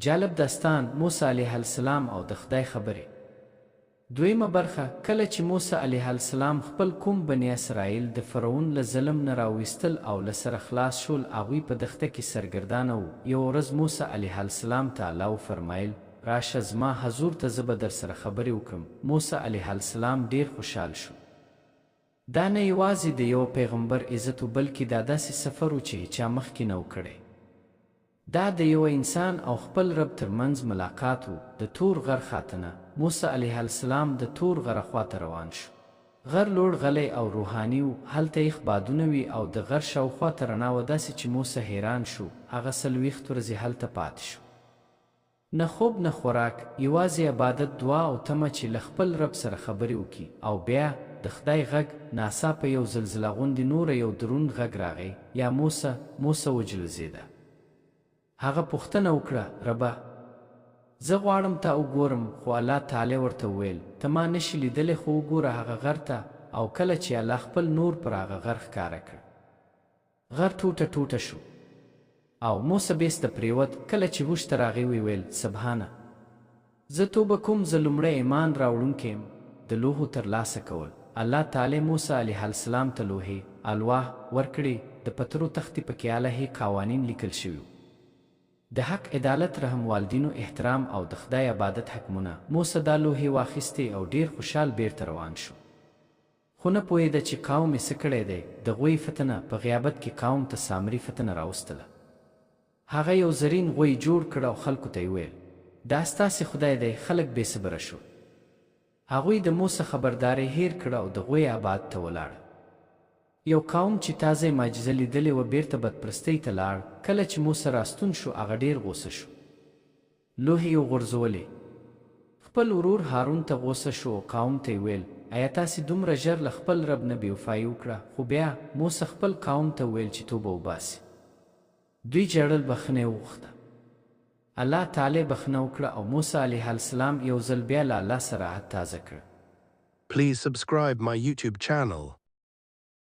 جالب داستان موسی علیه السلام او د خدای خبرې. دویمه برخه کله چې موسی علیه السلام خپل کوم بني اسرائیل د فرعون له ظلم نه راویستل او له سره خلاص شول، هغوی په دښته کې سرګردانه وو. یوه ورځ موسی علیه السلام ته الله وفرمایل راشه زما حضور ته، زه به در سره خبرې وکړم. موسی علیه السلام ډیر خوشحال شو. دا نه یوازې د یو پیغمبر عزت و، بلکې دا داسې سفر و چې هیچا مخکې نه و کړی. دا د یو انسان او خپل رب ترمنځ ملاقات و. د تور غر خاته موسی علیه السلام د تور غره خواته روان شو. غر لوړ غلی او روحاني و، هلته یخ بادونه وي او د غر شاوخوا ته رڼا وه، داسې چې موسی حیران شو. هغه 40 ورځې هلته پاتې شو، نه خوب نه خوراک، یوازې عبادت، دعا او تمه چې له خپل رب سره خبرې وکړي. او بیا د خدای غږ ناڅاپه یو زلزله غوندې نوره یو دروند غږ راغی، یا موسی موسی وجلزېده. هغه پوښتنه وکړه، ربه زه غواړم تا وګورم. خو الله تعالی ورته وویل ته ما نشي لیدلی، خو وګوره هغه غر ته. او کله چې الله خپل نور پر هغه غر ښکاره کړ، غر ټوټه ټوټه شو او موسی بیسته پریوت. کله چې هوش ته راغی ویل سبحانه، زه توبه کوم، زه لومړی ایمان راوړونکی یم. د لوحو ترلاسه کول. الله تعالی موسی علیه السلام ته لوحې الواح ورکړې. د پترو تختې پکې الهي قوانین لیکل شوي، د حق، عدالت، رحم، والدینو احترام او د خدای عبادت حکمونه. موسی دا لوحې واخیستې او ډیر خوشحال بیرته روان شو. خو نه پوهېده چې قوم یې څه کړی دی. د غوی فتنه په غیابت کې قوم ته سامري فتنه راوستله. هغه یو زرین غوی جوړ کړ او خلکو ته یې ویل دا ستاسې خدای دی. خلک بې صبره شول. هغوی د موسی خبرداری هیر کړه او د غوی آباد ته ولاړ. یو قوم چې تازه معجزه لیدلې وه بیرته بدپرستۍ ته لاړ. کله چې موسی راستون شو، هغه ډیر غوسه شو. لوحې یې وغورځولې. خپل ورور هارون ته غوسه شو او قوم ته یې ویل ایا تاسې دومره ژر له خپل رب نه بېوفایي وکړه؟ خو بیا موسی خپل قوم ته ویل چې توبه وباسي. دوی ژړل، بخښنه یې وغوښته. الله تعالی بخښنه وکړه او موسی علیه السلام یو ځل بیا له الله سره عهد تازه کړ. Please subscribe my YouTube channel.